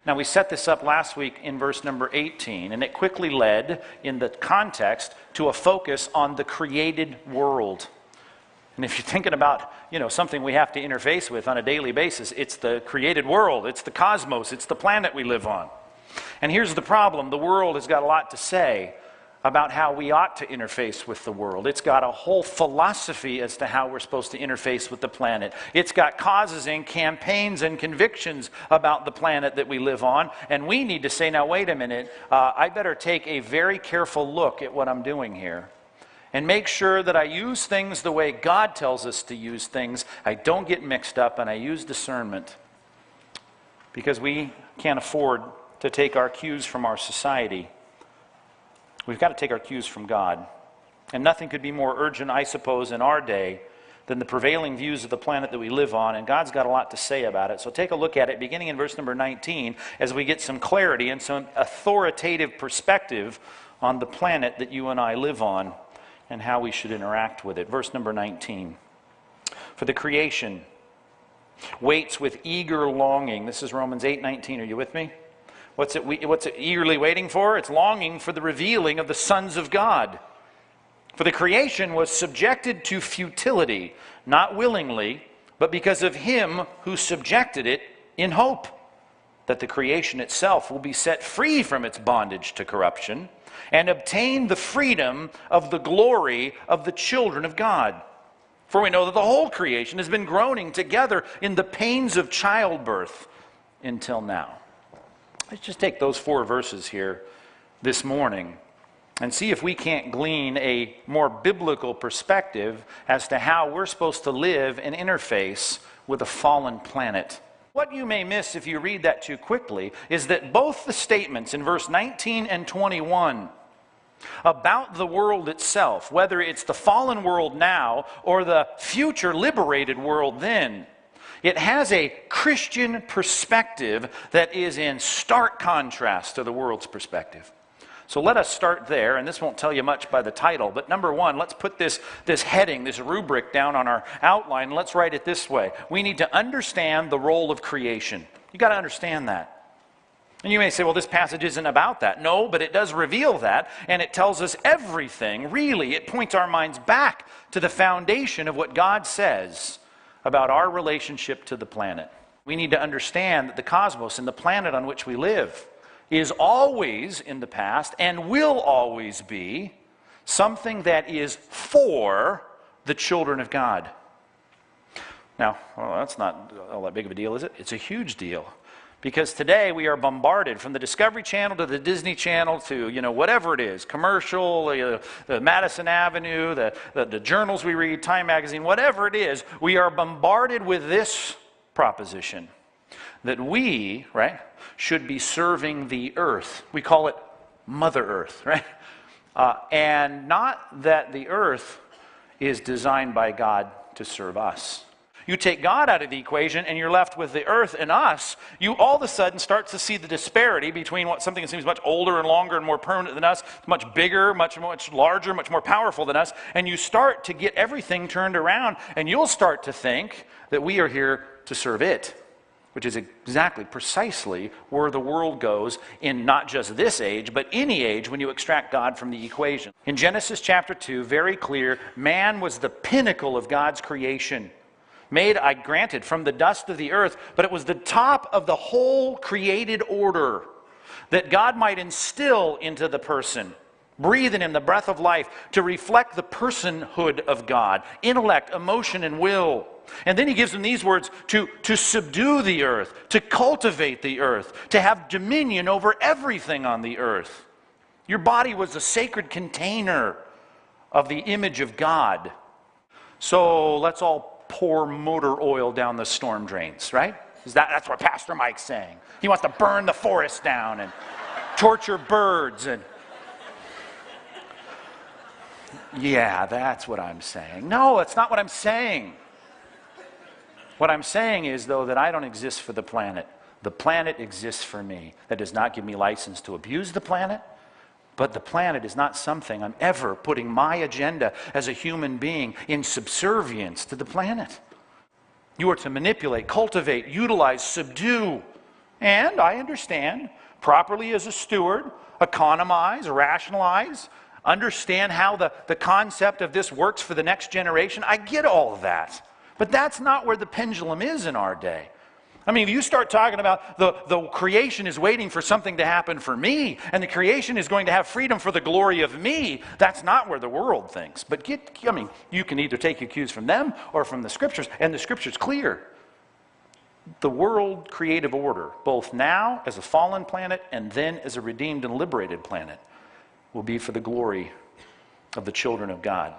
Now, we set this up last week in verse number 18, and it quickly led, in the context, to a focus on the created world. And if you're thinking about, something we have to interface with on a daily basis, it's the created world, it's the cosmos, it's the planet we live on. And here's the problem. The world has got a lot to say about how we ought to interface with the world. It's got a whole philosophy as to how we're supposed to interface with the planet. It's got causes and campaigns and convictions about the planet that we live on. And we need to say, now wait a minute, I better take a very careful look at what I'm doing here and make sure that I use things the way God tells us to use things. I don't get mixed up, and I use discernment, because we can't afford to take our cues from our society. We've got to take our cues from God. And nothing could be more urgent, I suppose, in our day than the prevailing views of the planet that we live on. And God's got a lot to say about it. So take a look at it, beginning in verse number 19, as we get some clarity and some authoritative perspective on the planet that you and I live on and how we should interact with it. Verse number 19. For the creation waits with eager longing. This is Romans 8:19. Are you with me? What's it eagerly waiting for? It's longing for the revealing of the sons of God. For the creation was subjected to futility, not willingly, but because of him who subjected it, in hope that the creation itself will be set free from its bondage to corruption and obtain the freedom of the glory of the children of God. For we know that the whole creation has been groaning together in the pains of childbirth until now. Let's just take those 4 verses here this morning and see if we can't glean a more biblical perspective as to how we're supposed to live and interface with a fallen planet. What you may miss if you read that too quickly is that both the statements in verse 19 and 21 about the world itself, whether it's the fallen world now or the future liberated world then, it has a Christian perspective that is in stark contrast to the world's perspective. So let us start there, and this won't tell you much by the title, but number one, let's put this heading, this rubric down on our outline, and let's write it this way. We need to understand the role of creation. You've got to understand that. And you may say, well, this passage isn't about that. No, but it does reveal that, and it tells us everything. Really, it points our minds back to the foundation of what God says about our relationship to the planet. We need to understand that the cosmos and the planet on which we live is always in the past and will always be something that is for the children of God. Now, well, that's not all that big of a deal, is it? It's a huge deal. Because today we are bombarded from the Discovery Channel to the Disney Channel to, whatever it is, commercial, the Madison Avenue, the journals we read, Time Magazine, whatever it is, we are bombarded with this proposition that we, right, should be serving the earth. We call it Mother Earth, right? And not that the earth is designed by God to serve us. You take God out of the equation and you're left with the earth and us, you all of a sudden start to see the disparity between something that seems much older and longer and more permanent than us, much bigger, much larger, much more powerful than us, and you start to get everything turned around, and you'll start to think that we are here to serve it, which is exactly, precisely where the world goes in not just this age, but any age when you extract God from the equation. In Genesis chapter 2, very clear, man was the pinnacle of God's creation. Made, I granted, from the dust of the earth, but it was the top of the whole created order that God might instill into the person, breathe in him the breath of life to reflect the personhood of God, intellect, emotion, and will. And then he gives them these words, to subdue the earth, to cultivate the earth, to have dominion over everything on the earth. Your body was a sacred container of the image of God. So let's all pour motor oil down the storm drains, right? That's what Pastor Mike's saying. He wants to burn the forest down and torture birds. And yeah, that's what I'm saying. No, that's not what I'm saying. What I'm saying is, though, that I don't exist for the planet. The planet exists for me. That does not give me license to abuse the planet. But the planet is not something I'm ever putting my agenda as a human being in subservience to the planet. You are to manipulate, cultivate, utilize, subdue, And I understand, properly as a steward, economize, rationalize, understand how the concept of this works for the next generation. I get all of that. But that's not where the pendulum is in our day. I mean, if you start talking about the creation is waiting for something to happen for me, and the creation is going to have freedom for the glory of me, that's not where the world thinks. But you can either take your cues from them or from the Scriptures, and the Scripture's clear. The world creative order, both now as a fallen planet and then as a redeemed and liberated planet, will be for the glory of the children of God.